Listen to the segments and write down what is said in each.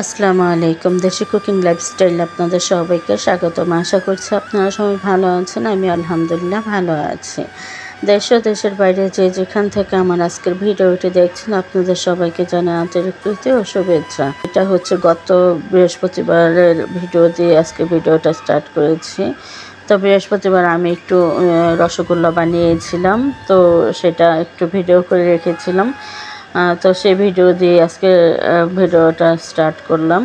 আসসালামু আলাইকুম। দেশি কুকিং লাইফস্টাইল আপনাদের সবাইকে স্বাগতম। আশা করছি আপনারা সবাই ভালো আছেন। আমি আলহামদুলিল্লাহ ভালো আছি। দেশ ও দেশের বাইরে যে যেখান থেকে আমার আজকের ভিডিওটি দেখছেন আপনাদের সবাইকে জানাই আন্তরিক প্রীতি ও শুভেচ্ছা। এটা হচ্ছে গত বৃহস্পতিবারের ভিডিও দিয়ে আজকে ভিডিওটা স্টার্ট করেছি। তো বৃহস্পতিবার আমি একটু রসগোল্লা বানিয়েছিলাম, তো সেটা একটু ভিডিও করে রেখেছিলাম। তো সেই ভিডিও দিয়ে আজকে ভিডিওটা স্টার্ট করলাম।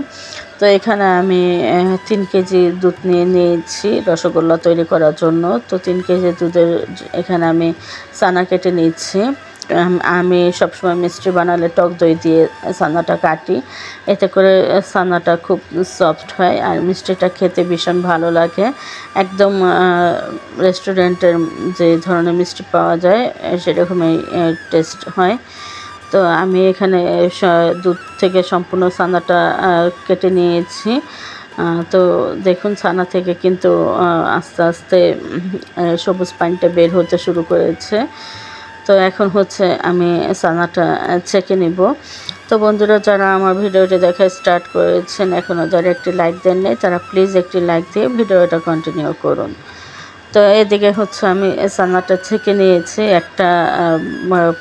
তো এখানে আমি 3 কেজি দুধ নিয়েছি রসগোল্লা তৈরি করার জন্য। তো 3 কেজি দুধের এখানে আমি ছানা কেটে নিচ্ছি। আমি সবসময় মিষ্টি বানালে টক দই দিয়ে ছানাটা কাটি, এতে করে ছানাটা খুব সফট হয় আর মিষ্টিটা খেতে ভীষণ ভালো লাগে। একদম রেস্টুরেন্টের যে ধরনের মিষ্টি পাওয়া যায় সেরকমই টেস্ট হয়। তো আমি এখানে দুধ থেকে সম্পূর্ণ ছানাটা কেটে নিয়েছি। তো দেখুন ছানা থেকে কিন্তু আস্তে আস্তে সবুজ পানিটা বের হতে শুরু করেছে। তো এখন হচ্ছে আমি ছানাটা ছেঁকে নিব। তো বন্ধুরা, যারা আমার ভিডিওটি দেখা স্টার্ট করেছেন এখনও যারা একটি লাইক দেন নাই তারা প্লিজ একটি লাইক দিয়ে ভিডিওটা কন্টিনিউ করুন। তো এদিকে হচ্ছে আমি ছানাটা ছেঁকে নিয়েছি একটা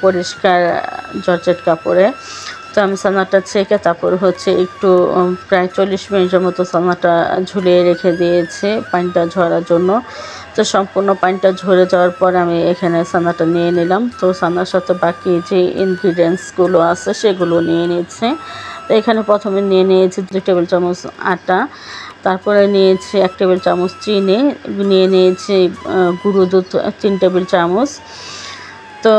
পরিষ্কার জর্জেট কাপড়ে। তো আমি ছানাটা ছেঁকে তারপর হচ্ছে একটু প্রায় 40 মিনিটের মতো ছানাটা ঝুলিয়ে রেখে দিয়েছি পানিটা ঝরার জন্য। তো সম্পূর্ণ পানিটা ঝরে যাওয়ার পর আমি এখানে ছানাটা নিয়ে নিলাম। তো ছানার সাথে বাকি যে ইনগ্রিডিয়েন্টসগুলো আছে সেগুলো নিয়ে নিচ্ছে। তো এখানে প্রথমে নিয়ে নিয়েছি 2 টেবিল চামচ আটা, তারপরে নিয়েছি 1 টেবিল চামচ চিনি, নিয়ে নিয়েছি গুঁড়ো দুধ 3 টেবিল চামচ। তো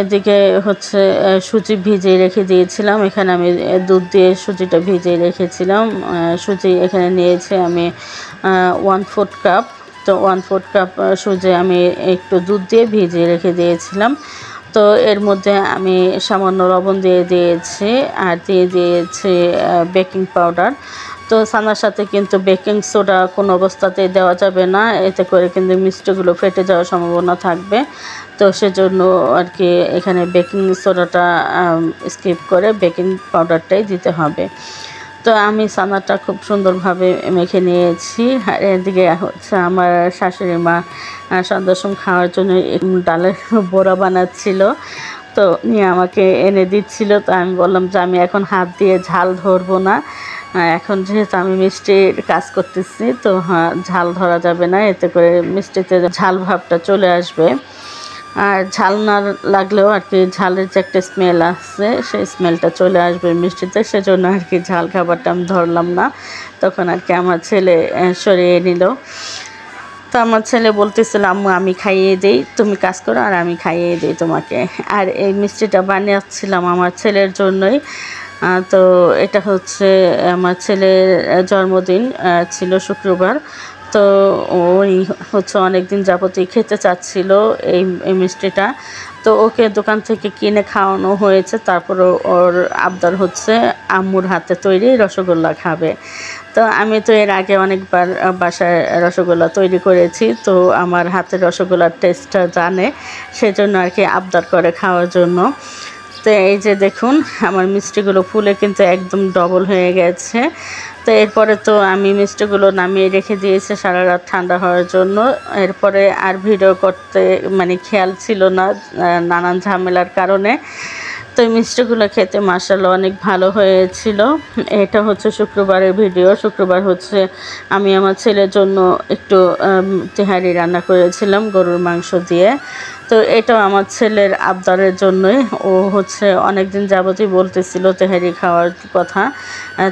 এদিকে হচ্ছে সুজি ভিজিয়ে রেখে দিয়েছিলাম। এখানে আমি দুধ দিয়ে সুজিটা ভিজিয়ে রেখেছিলাম। সুজি এখানে নিয়েছি আমি 1/4 কাপ। তো 1/4 কাপ সুজি আমি একটু দুধ দিয়ে ভিজিয়ে রেখে দিয়েছিলাম। তো এর মধ্যে আমি সামান্য লবণ দিয়ে দিয়েছি আর দিয়ে দিয়েছি বেকিং পাউডার। তো ছানার সাথে কিন্তু বেকিং সোডা কোনো অবস্থাতেই দেওয়া যাবে না, এতে করে কিন্তু মিষ্টিগুলো ফেটে যাওয়ার সম্ভাবনা থাকবে। তো সেজন্য আর কি এখানে বেকিং সোডাটা স্কিপ করে বেকিং পাউডারটাই দিতে হবে। তো আমি ছানাটা খুব সুন্দরভাবে মেখে নিয়েছি। আর এদিকে হচ্ছে আমার শাশুড়ি মা সন্ধ্যার সময় খাওয়ার জন্য ডালের বড়া বানাচ্ছিল, তো নিয়ে আমাকে এনে দিচ্ছিল। তো আমি বললাম যে আমি এখন হাত দিয়ে ঝাল ধরবো না, এখন যেহেতু আমি মিষ্টির কাজ করতেছি তো ঝাল ধরা যাবে না, এতে করে মিষ্টিতে ঝাল ভাবটা চলে আসবে। আর ঝাল না লাগলেও আর কি ঝালের যে একটা স্মেল আসছে সেই স্মেলটা চলে আসবে মিষ্টিতে, সেজন্য আর কি ঝাল খাবারটা আমি ধরলাম না। তখন আর কি আমার ছেলে সরিয়ে নিল। তো আমার ছেলে বলতেছিল আম্মু আমি খাইয়ে দিই, তুমি কাজ করো আর আমি খাইয়ে দিই তোমাকে। আর এই মিষ্টিটা বানিয়েছিলাম আমার ছেলের জন্যই। তো এটা হচ্ছে আমার ছেলের জন্মদিন ছিল শুক্রবার। তো ওই হচ্ছে অনেক দিন যাবতই খেতে চাচ্ছিল এই মিষ্টিটা। তো ওকে দোকান থেকে কিনে খাওয়ানো হয়েছে, তারপরে ওর আবদার হচ্ছে আম্মুর হাতে তৈরি রসগোল্লা খাবে। তো আমি তো এর আগে অনেকবার বাসায় রসগোল্লা তৈরি করেছি, তো আমার হাতের রসগোল্লার টেস্টটা জানে, সেজন্য আর কি আবদার করে খাওয়ার জন্য। তো এই যে দেখুন আমার মিষ্টিগুলো ফুলে কিন্তু একদম ডবল হয়ে গেছে। তো এরপরে তো আমি মিষ্টিগুলো নামিয়ে রেখে দিয়েছি সারা রাত ঠান্ডা হওয়ার জন্য। এরপরে আর ভিডিও করতে মানে খেয়াল ছিল না নানান ঝামেলার কারণে। তো এই মিষ্টিগুলো খেতে মাশাআল্লাহ অনেক ভালো হয়েছিল। এটা হচ্ছে শুক্রবারের ভিডিও। শুক্রবার হচ্ছে আমি আমার ছেলের জন্য একটু তেহারি রান্না করেছিলাম গরুর মাংস দিয়ে। তো এটাও আমার ছেলের আবদারের জন্যই, ও হচ্ছে অনেক দিন যাবতই বলতেছিল তেহারি খাওয়ার কথা,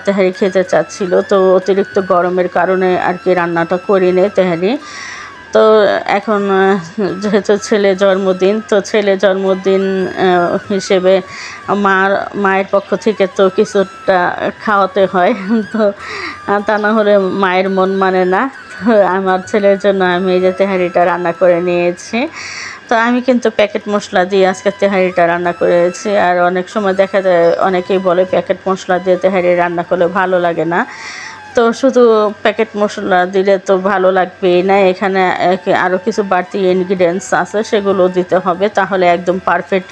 তেহারি খেতে চাচ্ছিল। তো অতিরিক্ত গরমের কারণে আর কি রান্নাটা করিনি তেহারি। তো এখন যেহেতু ছেলে জন্মদিন, তো ছেলে জন্মদিন হিসেবে মায়ের পক্ষ থেকে তো কিছুটা খাওয়াতে হয়, তো তা না হলে মায়ের মন মানে না। তো আমার ছেলের জন্য আমি এই যে তেহারিটা রান্না করে নিয়েছি। তো আমি কিন্তু প্যাকেট মশলা দিয়ে আজকে তেহারিটা রান্না করেছি। আর অনেক সময় দেখা যায় অনেকেই বলে প্যাকেট মশলা দিয়ে তেহারি রান্না করলে ভালো লাগে না। তো শুধু প্যাকেট মশলা দিলে তো ভালো লাগবে না, এখানে আরও কিছু বাড়তি ইনগ্রিডিয়েন্টস আছে, সেগুলো দিতে হবে, তাহলে একদম পারফেক্ট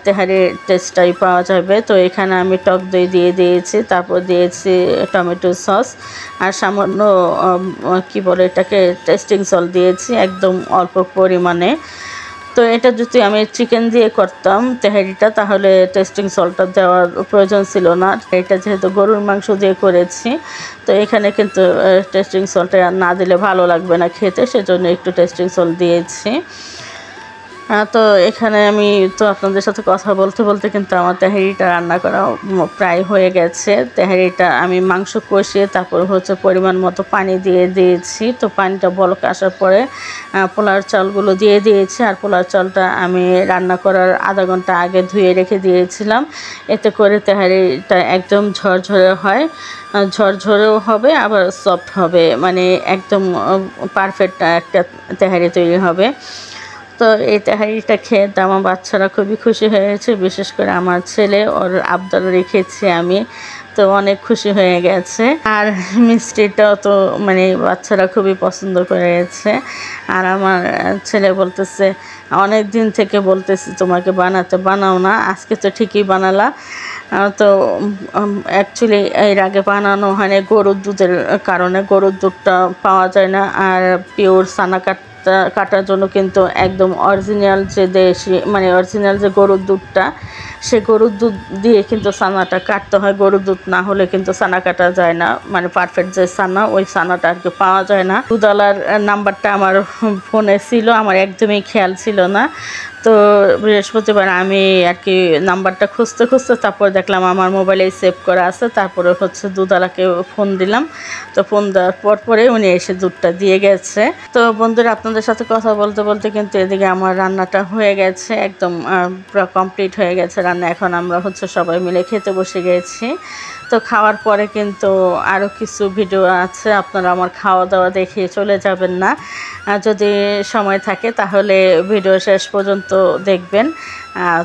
তেহারির টেস্টটাই পাওয়া যাবে। তো এখানে আমি টক দই দিয়ে দিয়েছি, তারপর দিয়েছি টমেটো সস আর সামান্য কি বলে এটাকে টেস্টিং সল্ট দিয়েছি একদম অল্প পরিমাণে। তো এটা যদি আমি চিকেন দিয়ে করতাম তেহারিটা তাহলে টেস্টিং সল্টটা দেওয়ার প্রয়োজন ছিল না, এটা যেহেতু গরুর মাংস দিয়ে করেছি তো এখানে কিন্তু টেস্টিং সল্টটা না দিলে ভালো লাগবে না খেতে, সেজন্য একটু টেস্টিং সল্ট দিয়েছি। তো এখানে আমি তো আপনাদের সাথে কথা বলতে বলতে কিন্তু আমার তেহারিটা রান্না করা প্রায় হয়ে গেছে। তেহারিটা আমি মাংস কষিয়ে তারপর হচ্ছে পরিমাণ মতো পানি দিয়ে দিয়েছি। তো পানিটা বলক আসার পরে পোলার চালগুলো দিয়ে দিয়েছি, আর পোলার চালটা আমি রান্না করার আধা ঘন্টা আগে ধুয়ে রেখে দিয়েছিলাম, এতে করে তেহারিটা একদম ঝরঝরে হয়, ঝরঝরেও হবে আবার সফট হবে, মানে একদম পারফেক্ট একটা তেহারি তৈরি হবে। তো এই তেহারিটা খেয়ে তো আমার বাচ্চারা খুবই খুশি হয়েছে, বিশেষ করে আমার ছেলে, ওর আবদার রেখেছি আমি, তো অনেক খুশি হয়ে গেছে। আর মিষ্টিটাও তো মানে বাচ্চারা খুবই পছন্দ করেছে। আর আমার ছেলে বলতেছে অনেক দিন থেকে বলতেছি তোমাকে বানাতে, বানাও না, আজকে তো ঠিকই বানালা। তো অ্যাকচুয়ালি এর আগে বানানো হয় গরুর দুধের কারণে, গরুর দুধটা পাওয়া যায় না, আর পিওর সানা কাটার জন্য কিন্তু একদম অরিজিনাল যে দেশি মানে অরিজিনাল যে গরুর দুধটা, সে গরুর দুধ দিয়ে কিন্তু সানাটা কাটতে হয়, গরুর দুধ না হলে কিন্তু সানা কাটা যায় না, মানে পারফেক্ট যে সানা ওই সানাটা আর কি পাওয়া যায় না। দুধওয়ালার নাম্বারটা আমার ফোনে ছিল, আমার একদমই খেয়াল ছিল না। তো বৃহস্পতিবার আমি আর কি নাম্বারটা খুঁজতে খুঁজতে তারপর দেখলাম আমার মোবাইলে সেভ করা আছে, তারপরে হচ্ছে দুধওয়ালাকে ফোন দিলাম। তো ফোন দেওয়ার পরে উনি এসে দুধটা দিয়ে গেছে। তো বন্ধুরা আপনাদের সাথে কথা বলতে বলতে কিন্তু এদিকে আমার রান্নাটা হয়ে গেছে, একদম পুরো কমপ্লিট হয়ে গেছে রান্না। এখন আমরা হচ্ছে সবাই মিলে খেতে বসে গেছি। তো খাওয়ার পরে কিন্তু আরও কিছু ভিডিও আছে, আপনারা আমার খাওয়া দাওয়া দেখিয়ে চলে যাবেন না, যদি সময় থাকে তাহলে ভিডিও শেষ পর্যন্ত দেখবেন।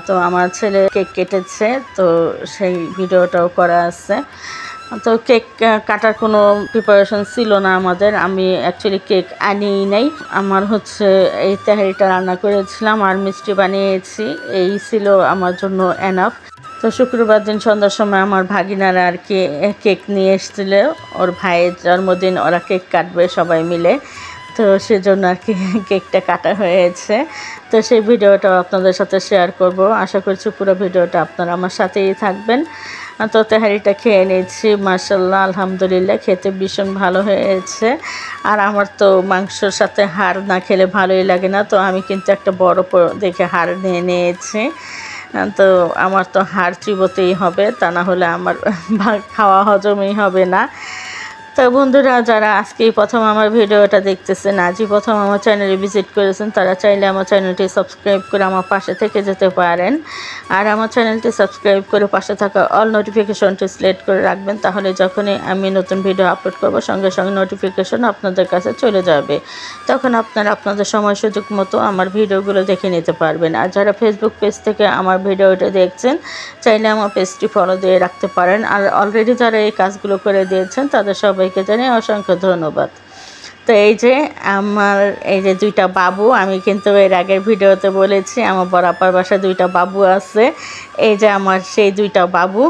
তো আমার ছেলে কেক কেটেছে, তো সেই ভিডিওটাও করা আছে। তো কেক কাটার কোনো প্রিপারেশন ছিল না আমাদের, আমি অ্যাকচুয়ালি কেক আনিই নাই, আমার হচ্ছে এই তেহারিটা রান্না করেছিলাম আর মিষ্টি বানিয়েছি, এই ছিল আমার জন্য এনাফ। তো শুক্রবার দিন সন্ধ্যার সময় আমার ভাগিনারা আর কি কেক নিয়ে এসেছিল, ওর ভাইয়ের জন্মদিন, ওরা কেক কাটবে সবাই মিলে, তো সেজন্য আর কি কেকটা কাটা হয়েছে। তো সেই ভিডিওটাও আপনাদের সাথে শেয়ার করব, আশা করছি পুরো ভিডিওটা আপনারা আমার সাথেই থাকবেন। তো তেহারিটা খেয়ে নিয়েছি, মাশাআল্লাহ আলহামদুলিল্লাহ খেতে ভীষণ ভালো হয়েছে। আর আমার তো মাংসর সাথে হাড় না খেলে ভালোই লাগে না, তো আমি কিন্তু একটা বড় দেখে হাড় নিয়ে নিয়েছি। তো আমার তো হাড় চিবোতেই হবে, তা না হলে আমার খাওয়া হজমই হবে না। তো বন্ধুরা যারা আজকেই প্রথম আমার ভিডিওটা দেখতেছেন, আজই প্রথম আমার চ্যানেলে ভিজিট করেছেন, তারা চাইলে আমার চ্যানেলটি সাবস্ক্রাইব করে আমার পাশে থেকে যেতে পারেন। আর আমার চ্যানেলটি সাবস্ক্রাইব করে পাশে থাকা অল নোটিফিকেশনটি সিলেক্ট করে রাখবেন, তাহলে যখনই আমি নতুন ভিডিও আপলোড করব সঙ্গে সঙ্গে নোটিফিকেশন আপনাদের কাছে চলে যাবে, তখন আপনারা আপনাদের সময় সুযোগ মতো আমার ভিডিওগুলো দেখে নিতে পারবেন। আর যারা ফেসবুক পেজ থেকে আমার ভিডিওটা দেখছেন, চাইলে আমার পেজটি ফলো দিয়ে রাখতে পারেন। আর অলরেডি যারা এই কাজগুলো করে দিয়েছেন তাদের সবাইকে জানাই অসংখ্য ধন্যবাদ। তো এই যে আমার এই যে দুইটা বাবু, আমি কিন্তু এর আগের ভিডিওতে বলেছি আমার বড় আপার বাসায় দুইটা বাবু আছে, এই যে আমার সেই দুইটা বাবু।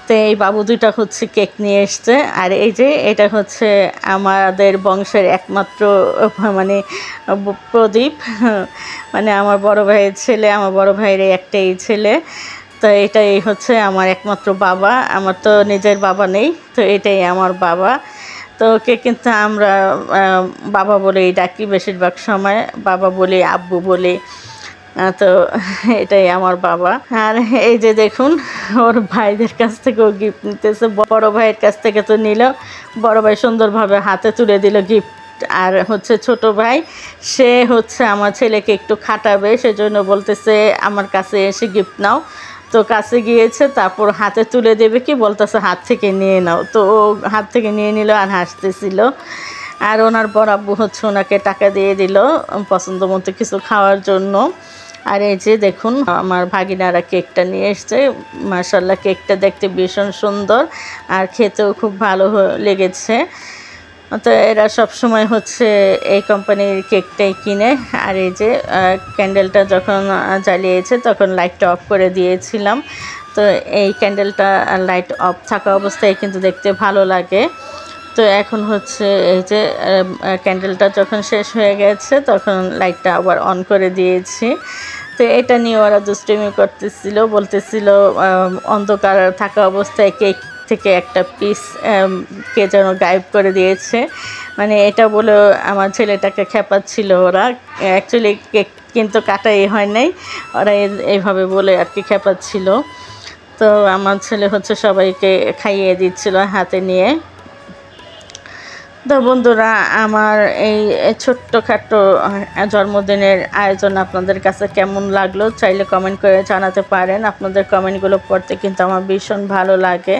তো এই বাবু দুইটা হচ্ছে কেক নিয়ে এসছে, আর এই যে এটা হচ্ছে আমাদের বংশের একমাত্র মানে প্রদীপ, মানে আমার বড় ভাইয়ের ছেলে, আমার বড় ভাইয়ের একটাই ছেলে। তো এটাই হচ্ছে আমার একমাত্র বাবা, আমার তো নিজের বাবা নেই, তো এটাই আমার বাবা। তো ওকে কিন্তু আমরা বাবা বলেই ডাকি, বেশিরভাগ সময় বাবা বলি, আব্বু বলি। তো এটাই আমার বাবা। আর এই যে দেখুন ওর ভাইদের কাছ থেকেও গিফট নিতেছে, বড় ভাইয়ের কাছ থেকে তো নিল, বড় ভাই সুন্দরভাবে হাতে তুলে দিল গিফট। আর হচ্ছে ছোট ভাই, সে হচ্ছে আমার ছেলেকে একটু খাটাবে, সেজন্য বলতেছে আমার কাছে এসে গিফট নাও। তো কাছে গিয়েছে, তারপর হাতে তুলে দেবে কি বলতেছে হাত থেকে নিয়ে নাও, তো ও হাত থেকে নিয়ে নিল আর হাসতেছিল। আর ওনার বড় আব্বু হচ্ছে ওনাকে টাকা দিয়ে দিল পছন্দ মতো কিছু খাওয়ার জন্য। আর এই যে দেখুন আমার ভাগিনারা কেকটা নিয়ে এসছে, মাশাআল্লাহ কেকটা দেখতে ভীষণ সুন্দর আর খেতেও খুব ভালো লেগেছে। তো এরা সবসময় হচ্ছে এই কোম্পানির কেকটাই কিনে। আর এই যে ক্যান্ডেলটা যখন জ্বালিয়েছে তখন লাইটটা অফ করে দিয়েছিলাম। তো এই ক্যান্ডেলটা লাইট অফ থাকা অবস্থায় কিন্তু দেখতে ভালো লাগে। তো এখন হচ্ছে এই যে ক্যান্ডেলটা যখন শেষ হয়ে গেছে তখন লাইটটা আবার অন করে দিয়েছি। তো এটা নিয়ে ওরা দুষ্টুমি করতেছিল, বলতেছিল অন্ধকার থাকা অবস্থায় কেক থেকে একটা পিস কে যেন গায়েব করে দিয়েছে, মানে এটা বলে আমার ছেলেটাকে খেপাচ্ছিল ওরা। অ্যাকচুয়ালি কেক কিন্তু কাটাই হয় নাই, ওরা এইভাবে বলে আর কি খেপাচ্ছিল। তো আমার ছেলে হচ্ছে সবাইকে খাইয়ে দিচ্ছিল হাতে নিয়ে। তো বন্ধুরা, আমার এই ছোট্টখাটো জন্মদিনের আয়োজন আপনাদের কাছে কেমন লাগলো চাইলে কমেন্ট করে জানাতে পারেন। আপনাদের কমেন্টগুলো পড়তে কিন্তু আমার ভীষণ ভালো লাগে।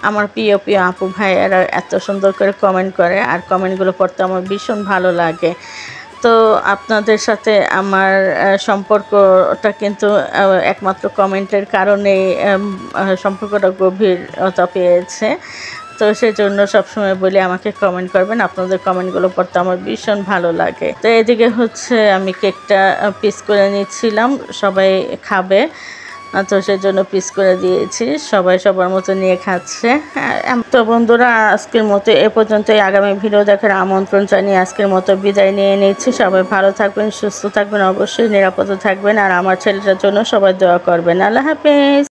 আমার প্রিয় প্রিয় আপু ভাইয়েরা এত সুন্দর করে কমেন্ট করে, আর কমেন্টগুলো পড়তে আমার ভীষণ ভালো লাগে। তো আপনাদের সাথে আমার সম্পর্কটা কিন্তু একমাত্র কমেন্টের কারণেই সম্পর্কটা গভীরতা পেয়েছে। তো সেজন্য সবসময় বলি আমাকে কমেন্ট করবেন, আপনাদের কমেন্টগুলো পড়তে আমার ভীষণ ভালো লাগে। তো এদিকে হচ্ছে আমি কেকটা পিস করে নিচ্ছিলাম, সবাই খাবে তো সেজন্য পিস করে দিয়েছি, সবাই সবার মতো নিয়ে খাচ্ছে। তো বন্ধুরা, আজকের মতো এ পর্যন্তই। আগামী ভিডিও দেখার আমন্ত্রণ জানিয়ে আজকের মতো বিদায় নিয়ে নিচ্ছি। সবাই ভালো থাকবেন, সুস্থ থাকবেন, অবশ্যই নিরাপদে থাকবেন, আর আমার ছেলেটার জন্য সবাই দোয়া করবেন। আল্লাহ হাফেজ।